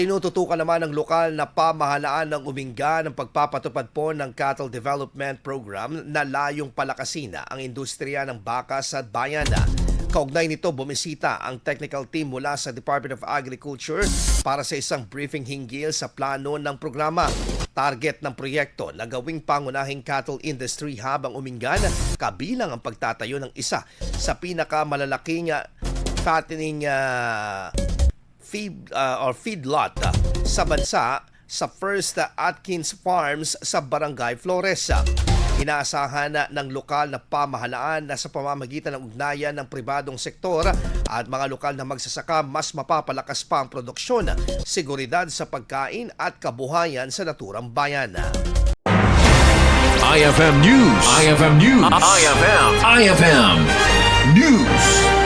Tinututukan naman ng lokal na pamahalaan ng Uminga ng pagpapatupad po ng Cattle Development Program na layong palakasin ang industriya ng baka sa bayan. Kaugnay nito, bumisita ang technical team mula sa Department of Agriculture para sa isang briefing hinggil sa plano ng programa. Target ng proyekto na gawing pangunahing cattle industry hub ang Umingan, kabilang ang pagtatayo ng isa sa pinakamalalaking fattening feedlot sa bansa sa First Atkins Farms sa Barangay Flores. Inaasahan ng lokal na pamahalaan na sa pamamagitan ng ugnayan ng pribadong sektor at mga lokal na magsasaka, mas mapapalakas pa ang produksyon, seguridad sa pagkain at kabuhayan sa naturang bayan. IFM News. IFM News. IFM News.